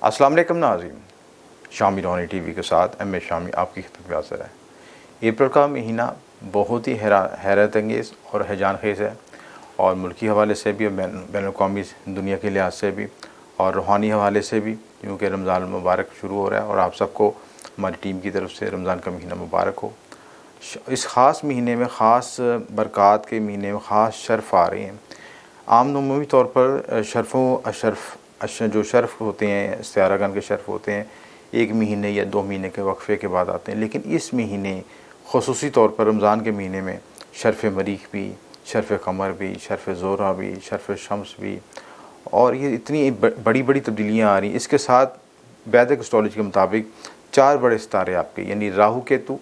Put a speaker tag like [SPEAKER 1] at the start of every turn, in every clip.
[SPEAKER 1] अस्सलाम वालेकुम नाज़रीन, शामी रोनी टीवी के साथ एम ए शामी आपकी खिदमत में हाज़िर है। अप्रैल का महीना बहुत ही हैरत अंगेज़ और हैजान खेज़ है, और मुल्की हवाले से भी और बैनुल-अक़वामी दुनिया के लिहाज से भी और रूहानी हवाले से भी, क्योंकि रमज़ान मुबारक शुरू हो रहा है और आप सबको हमारी टीम की तरफ से रमज़ान का महीना मुबारक हो। इस ख़ास महीने में ख़ास बरक़ात के महीने में ख़ास शर्फ़ आ रहे हैं। आम अमूमी तौर पर जो शर्फ़ होते हैं, सियारागन के शर्फ़ होते हैं, 1 महीने या 2 महीने के वक्फ़े के बाद आते हैं, लेकिन इस महीने ख़ुसूसी तौर पर रमज़ान के महीने में शर्फ़ मरीख़ भी, शर्फ़ क़मर भी, शर्फ़ ज़ोहरा भी, शर्फ़ शम्स भी, और ये इतनी बड़ी बड़ी तब्दीलियाँ आ रही हैं। इसके साथ वैदिक एस्ट्रोलॉजी के मुताबिक 4 बड़े सितारे आपके यानी राहु केतु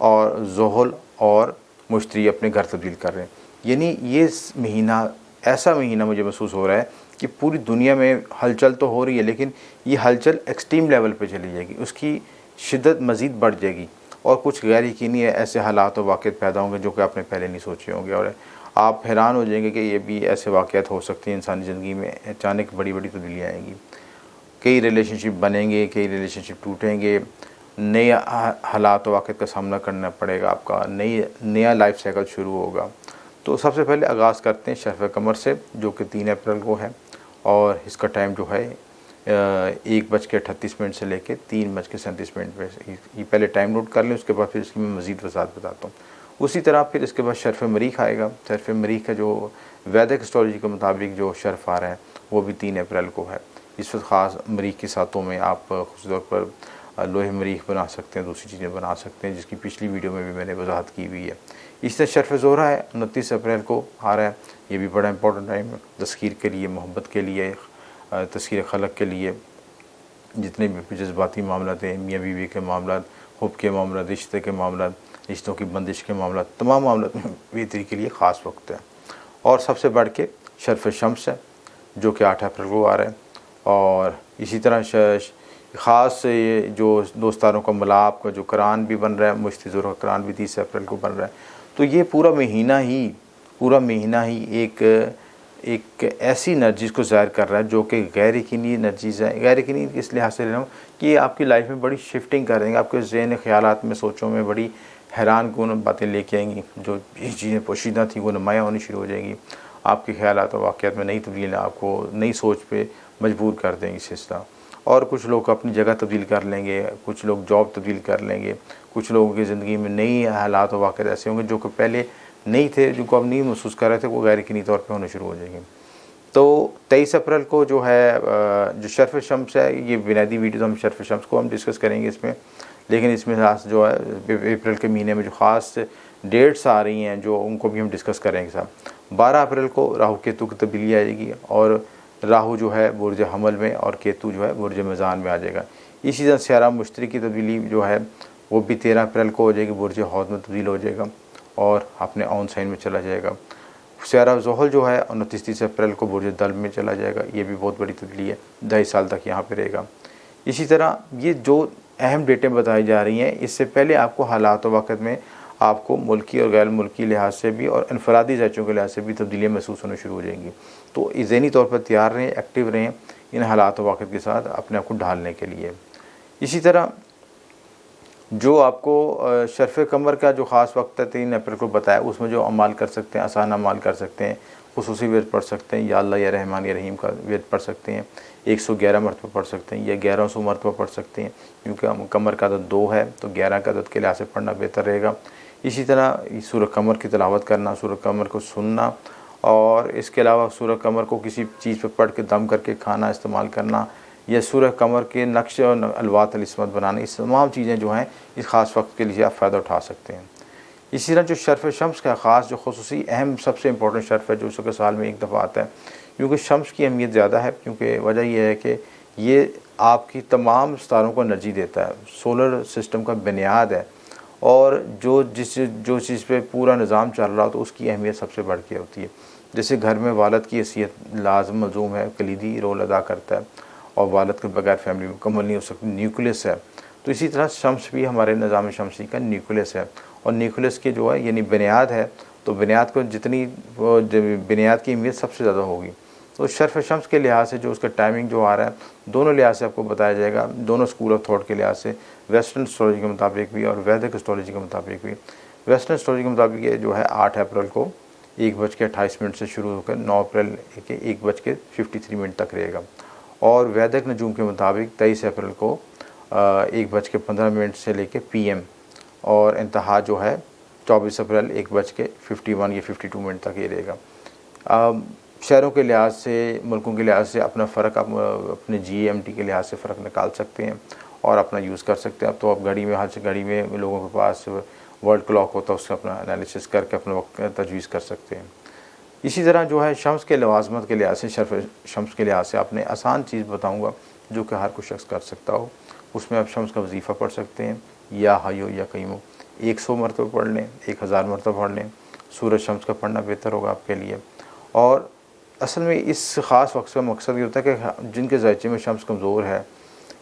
[SPEAKER 1] और ज़ुहल और मुश्तरी अपने घर तब्दील कर रहे हैं। यानी ये महीना ऐसा महीना मुझे महसूस हो रहा है कि पूरी दुनिया में हलचल तो हो रही है, लेकिन ये हलचल एक्सट्रीम लेवल पे चली जाएगी, उसकी शिद्दत मज़ीद बढ़ जाएगी और कुछ गैर यकीनी ऐसे हालात और वाक़यात पैदा होंगे जो कि आपने पहले नहीं सोचे होंगे, और आप हैरान हो जाएंगे कि ये भी ऐसे वाक़यात हो सकते हैं। इंसानी ज़िंदगी में अचानक बड़ी बड़ी तब्दीलियाँ आएंगी, कई रिलेशनशिप बनेंगे, कई रिलेशनशिप टूटेंगे, नए हालात और वाक़यात का सामना करना पड़ेगा, आपका नया लाइफ साइकिल शुरू होगा। तो सबसे पहले आगाज़ करते हैं शर्फ़ क़मर से, जो कि 3 अप्रैल को है, और इसका टाइम जो है 1:38 से लेकर 3:37 पे। ये पहले टाइम नोट कर लें, उसके बाद फिर इसकी मैं मज़ीद वज़ाहत बताता हूँ। उसी तरह फिर इसके बाद शर्फ़ मरीख़ आएगा। शर्फ़ मरीख़ का जो वैदिक एस्ट्रोलॉजी के मुताबिक जो शर्फ़ आ रहा है वो भी 3 अप्रैल को है। इस वक्त ख़ास मरीख़ के साथों में आप ख़ुसूसी तौर पर लोहे मरीख़ बना सकते हैं, दूसरी चीज़ें बना सकते हैं, जिसकी पिछली वीडियो में भी मैंने वज़ाहत की हुई है। इस तरह शर्फ़ ज़ोहरा है, 29 अप्रैल को आ रहा है। ये भी बड़ा इंपॉर्टेंट टाइम है तज़कीर के लिए, मोहब्बत के लिए, तज़कीर खलक़ के लिए। जितने भी जज्बाती मामला हैं, मियाँ बीवी के मामला, हुब के मामला, रिश्ते के मामला, रिश्तों की बंदिश के मामला, तमाम मामलों में बेहतरी के लिए ख़ास वक्त है। और सबसे बढ़ के शर्फ़ शम्स है, जो कि 8 अप्रैल को आ रहा है। और इसी तरह ख़ास ये जो दोस्तारों का मिलाप का जो कुरान भी बन रहा है, मुश्तरी ज़ोहरा कुरान भी 30 अप्रैल को बन रहा है। तो ये पूरा महीना ही एक ऐसी एनर्जीज़ को ज़ाहिर कर रहा है जो कि गैर यकीनी एनर्जीज़ है। गैर यकीनी इस लिहाज से ले रहा हूँ कि ये आपकी लाइफ में बड़ी शिफ्टिंग कर देंगे, आपके ज़हन ख़यालात में, सोचों में बड़ी हैरानकुन बातें लेके आएंगी। जो ये चीज़ें पोशीदा थी वो नुमायाँ होनी शुरू हो जाएंगी। आपके ख़यालात और वाक़यात में नई तब्दीलियाँ आपको नई सोच पे मजबूर कर देंगी सिलसिला। और कुछ लोग अपनी जगह तब्दील कर लेंगे, कुछ लोग जॉब तब्दील कर लेंगे, कुछ लोगों की ज़िंदगी में नई हालात और वाक़यात ऐसे होंगे जो कि पहले नहीं थे, जिनको अब नहीं महसूस कर रहे थे, वो गैर यकीनी तौर पे होने शुरू हो जाएंगे। तो 23 अप्रैल को जो है जो शर्फ़ शम्स है, ये बुनियादी वीडियो तो हम शर्फ़ शम्स को हम डिस्कस करेंगे इसमें, लेकिन इसमें ख़ास जो है अप्रैल के महीने में जो ख़ास डेट्स आ रही हैं जो उनको भी हम डिस्कस करेंगे साहब। 12 अप्रैल को राहु केतु की तब्दीली आएगी, और राहु जो है बुर्ज हमल में और केतु जो है बुर्ज मीज़ान में आ जाएगा। इसी तरह स्यारा मुश्तरी की तब्दीली जो है वो भी 13 अप्रैल को हो जाएगी, बुर्ज हौज़ में तब्दील हो जाएगा और अपने ऑन साइन में चला जाएगा। स्यारा ज़ुहल जो है 29-30 अप्रैल को बुर्ज दल्ब में चला जाएगा। ये भी बहुत बड़ी तब्दीली है, 2.5 साल तक यहाँ पे रहेगा। इसी तरह ये जो अहम डेटें बताई जा रही हैं, इससे पहले आपको हालात और वक़्त में आपको मुल्की और गैर मुल्की लिहाज से भी और इनफरादी ज़ायचों के लिहाज से भी तब्दीलियाँ महसूस होना शुरू हो जाएंगी। तो ज़हनी तौर पर तैयार रहें, एक्टिव रहें इन हालात और वक़्त के साथ अपने आप को ढालने के लिए। इसी तरह जो आपको शर्फ़ क़मर का जो ख़ास वक्त है 3 अप्रैल को बताया, उसमें जो अमाल कर सकते हैं, आसान अमाल कर सकते हैं, खुसूसी विर्द पढ़ सकते हैं, या अल्लाह या रहमान या रहीम का विर्द पढ़ सकते हैं, 111 मरतबा पढ़ सकते हैं या 1100 मरतबा पढ़ सकते हैं, क्योंकि क़मर का अदद 2 है तो 11 का अदद के लिहाज से पढ़ना बेहतर रहेगा। इसी तरह सूरह क़मर की तिलावत करना, सूरह क़मर को सुनना, और इसके अलावा सूरह क़मर को किसी चीज़ पर पढ़ के दम करके खाना इस्तेमाल करना, या सूरह क़मर के नक्श और अलवात अल-इस्मत बनाना, इस तमाम चीज़ें जो हैं इस ख़ास वक्त के लिए आप फ़ायदा उठा सकते हैं। इसी तरह जो शर्फ़ शम्स का ख़ास जो ख़ुसूसी अहम सबसे इंपॉर्टेंट शर्फ़ है जो उसके साल में एक दफ़ा आता है, क्योंकि शम्स की अहमियत ज़्यादा है, क्योंकि वजह यह है कि ये आपकी तमाम सितारों को एनर्जी देता है, सोलर सिस्टम का बुनियाद है, और जो चीज़ पे पूरा निज़ाम चल रहा हो तो उसकी अहमियत सबसे बढ़ के होती है। जैसे घर में वालिद की हैसियत लाज़िम मलज़ूम है, कलीदी रोल अदा करता है, और वालिद के बगैर फैमिली मुकम्मल नहीं हो सकती, न्यूक्लियस है। तो इसी तरह शम्स भी हमारे निज़ाम शमसी का न्यूक्लियस है, और न्यूक्लियस के जो है यानी बुनियाद है, तो बुनियाद को जितनी बुनियाद की अहमियत सबसे ज़्यादा होगी। तो शर्फ शम्स के लिहाज से जो उसका टाइमिंग जो आ रहा है, दोनों लिहाज से आपको बताया जाएगा, दोनों स्कूल ऑफ थॉट के लिहाज से, वेस्टर्न एस्ट्रोलॉजी के मुताबिक भी और वैदिक एस्ट्रोलॉजी के मुताबिक भी। वेस्टर्न एस्ट्रोलॉजी के मुताबिक ये जो है 8 अप्रैल को 1:28 से शुरू होकर 9 अप्रैल के 1:53 तक रहेगा। और वैदिक नजूम के मुताबिक 23 अप्रैल को 1:15 से लेकर PM और इंतहा जो है 24 अप्रैल 1:51 या 52 तक ये रहेगा। शहरों के लिहाज से, मुल्कों के लिहाज से अपना फ़र्क आप अपने GMT के लिहाज से फ़र्क निकाल सकते हैं और अपना यूज़ कर सकते हैं। अब तो आप घड़ी में, हर घड़ी में लोगों के पास वर्ल्ड क्लॉक होता है, उसका अपना एनालिसिस करके अपना वक्त तजवीज़ कर सकते हैं। इसी तरह जो है शम्स के लवाज़मत के लिहाज से, शर्फ शम्स के लिहाज से आपने आसान चीज़ बताऊँगा जो कि हर कोई शख्स कर सकता हो। उसमें आप शम्स का वजीफ़ा पढ़ सकते हैं, या हयो या क़य्यूम 100 मरतबा पढ़ लें, 1000 मरतबा पढ़ लें। सूरज शम्स का पढ़ना बेहतर होगा आपके लिए। और असल में इस ख़ास वक्त का मकसद ये होता है कि जिनके ज़ायचे में शम्स कमज़ोर है,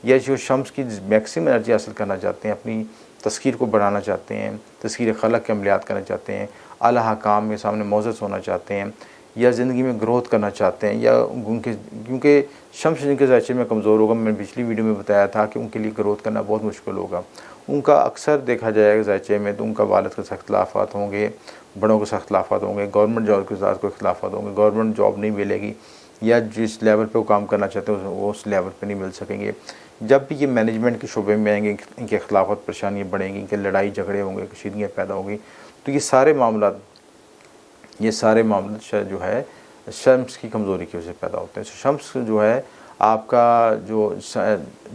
[SPEAKER 1] या जो शम्स की मैक्सिमम एनर्जी हासिल करना चाहते हैं, अपनी तस्कीर को बढ़ाना चाहते हैं, तस्कीर खलक के अमलियात करना चाहते हैं, आला हकाम के सामने मोअज़्ज़ज़ होना चाहते हैं, या ज़िंदगी में ग्रोथ करना चाहते हैं, या उनके, क्योंकि शम्स जिनके ज़ायचे में कमज़ोर होगा, मैंने पिछली वीडियो में बताया था कि उनके लिए ग्रोथ करना बहुत मुश्किल होगा। उनका अक्सर देखा जाएगा ज़ायचे में तो उनका वालिद के साथ इख्तिलाफ़ात होंगे, बड़ों के साथ इख्तिलाफ़ात होंगे, गवर्नमेंट जॉब के साथ कोई इख्तिलाफ़ात होंगे, गवर्नमेंट जॉब नहीं मिलेगी, या जिस लेवल पे वो काम करना चाहते हैं वो उस लेवल पे नहीं मिल सकेंगे। जब भी ये मैनेजमेंट के शोबे में आएंगे, इनके इख्तिलाफ़ात परेशानियाँ बढ़ेंगी, इनके लड़ाई झगड़े होंगे, कशीदगियाँ पैदा होंगी। तो ये सारे मामला जो है शम्स की कमज़ोरी की वजह से पैदा होते हैं। शम्स जो है आपका जो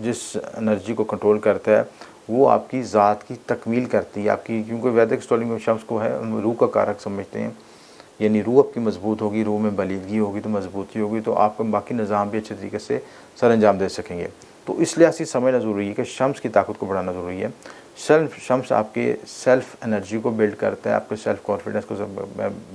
[SPEAKER 1] जिस एनर्जी को कंट्रोल करता है वो आपकी ज़ात की तकमील करती है आपकी, क्योंकि वैदिक एस्ट्रोलॉजी में शम्स को है हम रूह का कारक समझते हैं। यानी रूह आपकी मजबूत होगी, रूह में बलीदगी होगी तो मजबूती होगी, तो आपका बाकी निज़ाम भी अच्छे तरीके से सर अंजाम दे सकेंगे। तो इस लिहाज से समझना ज़रूरी है कि शम्स की ताकत को बढ़ाना ज़रूरी है। शम्स आपके सेल्फ़ एनर्जी को बिल्ड करता है, आपके सेल्फ़ कॉन्फिडेंस को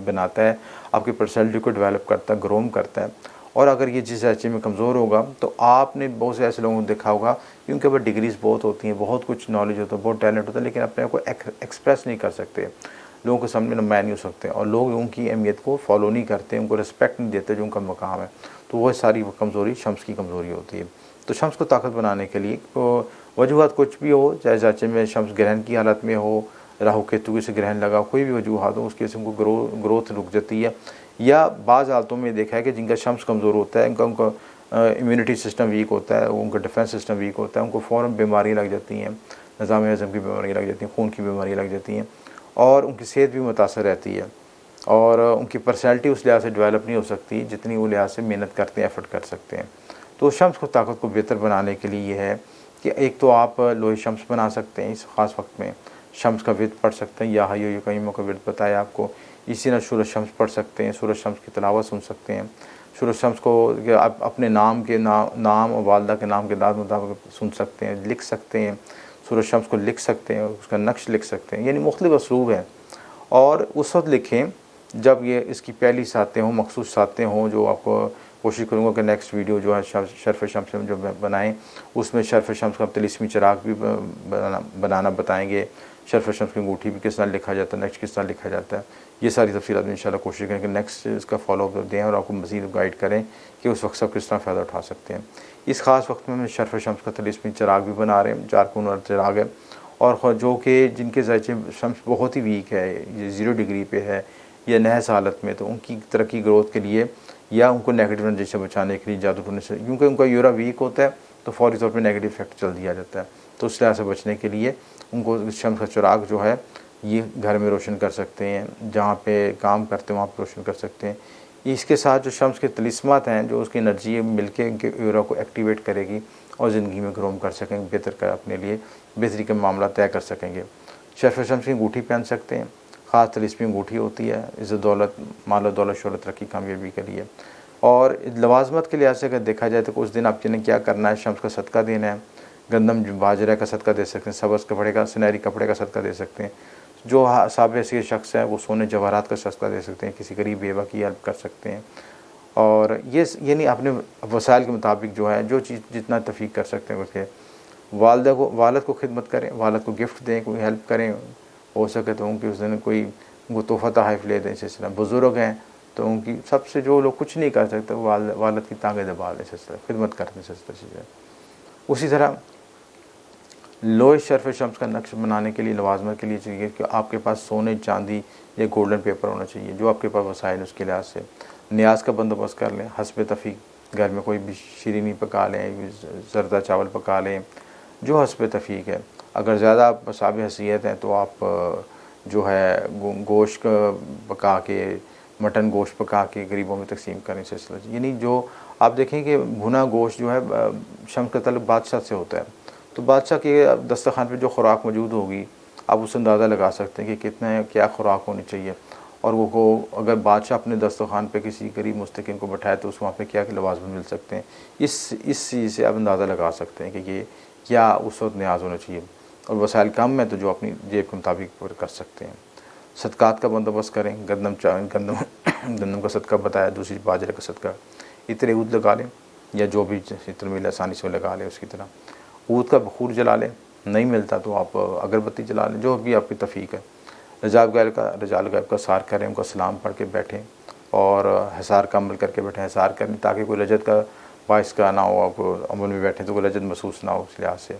[SPEAKER 1] बनाता है, आपकी पर्सनैलिटी को डेवलप करता है, ग्रोम करता है। और अगर ये जिस ज़ायचे में कमज़ोर होगा तो आपने बहुत से ऐसे लोगों को देखा होगा कि उनके पास डिग्रीज़ बहुत होती हैं, बहुत कुछ नॉलेज होता है, बहुत टैलेंट होता है, लेकिन अपने आप को एक्सप्रेस नहीं कर सकते, लोगों के सामने नुमाया नहीं हो सकते, और लोग उनकी अहमियत को फॉलो नहीं करते, उनको रिस्पेक्ट नहीं देते जो उनका मकाम है। तो वह सारी कमज़ोरी शम्स की कमज़ोरी होती है। तो शम्स को ताकत बनाने के लिए तो वजूहत कुछ भी हो, चाहे ज़ायचे में शम्स ग्रहण की हालत में हो, राहु केतु से ग्रहण लगा, कोई भी वजूहत हो, उसकी वजह से उनको ग्रोथ रुक जाती है। या बाज़ हालतों में देखा है कि जिनका शम्स कमज़ोर होता है, उनका इम्यूनिटी सिस्टम वीक होता है, उनका डिफेंस सिस्टम वीक होता है, उनको फ़ौरन बीमारी लग जाती हैं, निज़ाम हज़म की बीमारी लग जाती हैं, खून की बीमारी लग जाती हैं, और उनकी सेहत भी मुतासर रहती है, और उनकी पर्सनैलिटी उस लिहाज से डेवलप नहीं हो सकती जितनी वो लिहाज से मेहनत करते हैं, एफर्ट कर सकते हैं। तो शम्स को ताकत को बेहतर बनाने के लिए ये है कि एक तो आप लोहे शम्स बना सकते हैं, इस ख़ास वक्त में शम्स का विर्द पढ़ सकते हैं, या हयो क़य्यूम का विर्द बताया आपको। इसी तरह सूरज शम्स पढ़ सकते हैं, सूरज शम्स की तिलावत सुन सकते हैं, सूरज शम्स को आप अपने नाम और वालदा के नाम के दाद मुताबिक सुन सकते हैं, लिख सकते हैं, सूरज शम्स को लिख सकते हैं, उसका नक्श लिख सकते हैं, यानी मुख्तलिफ़ असलूब हैं। और उस वक्त लिखें जब ये इसकी पहली सातें हों, मखसूस सातें हों, जो आपको कोशिश करूँगा कि नेक्स्ट वीडियो जो है शर्फ शम्स में जो बनाएँ उसमें शर्फ शम्स का तिलिस्मी चिराग भी बनाना बताएँगे, शर्फ शम्स की अंगूठी भी किस तरह लिखा जाता है, नेक्स्ट किस तरह लिखा जाता है, ये सारी तफसीलात में इंशाल्लाह कोशिश करें कि नेक्स्ट इसका फॉलोअप दें और आपको मज़ीद गाइड करें कि उस वक्त सब किस तरह फ़ायदा उठा सकते हैं। इस ख़ास वक्त में हम शर्फ शम्स का तिलिस्मी चिराग भी बना रहे हैं, 4 कोण वाला चिराग है, और जो कि जिनके ज़ायचे शम्स बहुत ही वीक है, ये 0 डिग्री पे है या नहस हालत में, तो उनकी तरक्की ग्रोथ के लिए या उनको नेगेटिव एनर्जी से बचाने के लिए जादू टोने से, क्योंकि उनका यूरा वीक होता है तो फौरी तौर पे नेगेटिव इफेक्ट चल दिया जाता है। तो उस लिहाज से बचने के लिए उनको शम्स का चिराग जो है ये घर में रोशन कर सकते हैं, जहाँ पे काम करते हैं वहाँ पर रोशन कर सकते हैं। इसके साथ जो शम्स के तिलिस्मात हैं, जो उसकी एनर्जी मिल के उनके यूरा को एक्टिवेट करेगी और ज़िंदगी में ग्रोम कर सकेंगे, बेहतर कर अपने लिए बेहतरी के मामला तय कर सकेंगे। शर्फ शम्स की अंगूठी पहन सकते हैं, ख़ास तिलिस्मी अंगूठी होती है इज़्ज़त दौलत, माल दौलत, शोहरत, तरक्की, कामयाबी के लिए। और लवाजमत के लिहाज से अगर देखा जाए तो उस दिन आपने क्या करना है, शम्स का सदका देना है, गंदम बाजरा का सदका दे सकते हैं, सब्ज़ कपड़े का, सुनहरी कपड़े का सदका दे सकते हैं। जो साहब ऐसे शख्स है वो सोने जवाहरात का सदका दे सकते हैं, किसी गरीब बेवा की हेल्प कर सकते हैं। और ये यानी अपने वसाइल के मुताबिक जो है जो चीज़ जितना तफ़ीक कर सकते हैं उसके वालद को खिदमत करें, वालद को गिफ्ट दें, कोई हेल्प करें, हो सके तो उनकी उस दिन कोई उनको तोहफ़ा तोहफ़ ले दें। इस सिलसिले बुज़ुर्ग हैं तो उनकी सबसे जो लोग कुछ नहीं कर सकते वो वालद की टांगें दबा लें, खिदमत करते हैं। चीज़ें उसी तरह लोहे शर्फ शम्स का नक्श बनाने के लिए, लवाजमत के लिए चाहिए कि आपके पास सोने, चांदी या गोल्डन पेपर होना चाहिए, जो आपके पास वसाइल उसके लिहाज से न्याज का बंदोबस्त कर लें। हस्ब तफ़ीक घर में कोई भी शीरीनी पका लें, ज़रदा चावल पका लें, जो हस्ब तफ़ीक है। अगर ज़्यादा आप साब हैसियत हैं तो आप जो है गोश्त पका के, मटन गोश्त पका के गरीबों में तकसीम करें सिलसिला। यानी जो आप देखें कि भुना गोश्त जो है शम्स का तलब बादशाह से होता है, तो बादशाह के दस्तरखान पे जो खुराक मौजूद होगी आप उससे अंदाज़ा लगा सकते हैं कि कितना क्या खुराक होनी चाहिए। और वो को अगर बादशाह अपने दस्तरखान पे किसी गरीब मुस्तकिन को बैठाए तो उस वहाँ पे क्या लवाज़म मिल सकते हैं। इस चीज़ से आप अंदाज़ा लगा सकते हैं कि ये क्या उस वक्त न्याज होना चाहिए। और वसाइल कम है तो जो अपनी जेब के मुताबिक पूरे कर सकते हैं। सदक़ात का बंदोबस्त करें। गंदम का सदका बताया, दूसरी बाजरे का सदका, इतने ऊद लगा लें या जो भी इत्र मिले आसानी से लगा लें। उसकी तरह ऊद का बखूर जला लें, नहीं मिलता तो आप अगरबत्ती जला लें, जो भी आपकी तफ़ीक है। रजाल गैब का सार करें, उनका सलाम पढ़ के बैठें और हिसार का अमल करके बैठें। हिसार करें ताकि कोई लजत का बाइस का ना हो, आप अमल में बैठें तो कोई लजत महसूस ना हो। इस लिहाज से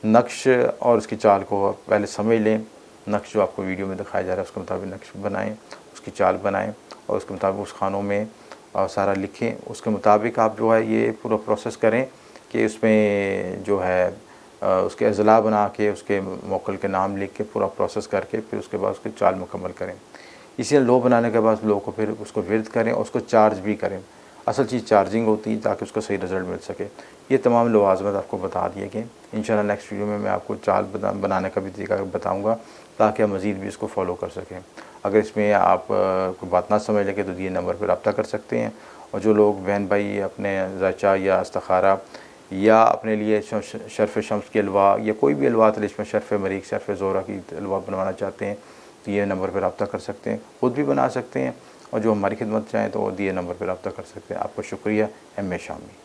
[SPEAKER 1] नक्श और उसकी चाल को पहले समझ लें। नक्श जो आपको वीडियो में दिखाया जा रहा है उसके मुताबिक नक्श बनाएं, उसकी चाल बनाएं और उसके मुताबिक उस खानों में सारा लिखें। उसके मुताबिक आप जो है ये पूरा प्रोसेस करें कि उसमें जो है उसके अज़ला बना के, उसके मोकल के नाम लिख के पूरा प्रोसेस करके फिर उसके बाद उसकी चाल मुकम्मल करें। इसी लो बनाने के बाद लो को फिर उसको विर्द करें और उसको चार्ज भी करें। असल चीज़ चार्जिंग होती है ताकि उसका सही रिज़ल्ट मिल सके। ये तमाम लवाज़मत आपको बता दिए गए। इंशाल्लाह नेक्स्ट वीडियो में मैं आपको चाल बनाने का भी तरीका बताऊँगा ताकि आप मज़ीद भी इसको फॉलो कर सकें। अगर इसमें आप कोई बात ना समझ लगे तो दिए नंबर पर रब्ता कर सकते हैं। और जो लोग बहन भाई अपने ज़चा या इस्तिखारा या अपने लिए शर्फ़ शम्स के अलवा या कोई भी अलवा इसमें शर्फ़ मरीख, शर्फ़ ज़ोहरा की अलवा बनवाना चाहते हैं तो ये नंबर पर रब्ता कर सकते हैं, ख़ुद भी बना सकते हैं। और जो हमारी खिदमत चाहें तो वो दिए नंबर पर रब्ता कर सकते हैं। आपको शुक्रिया। M A Shami.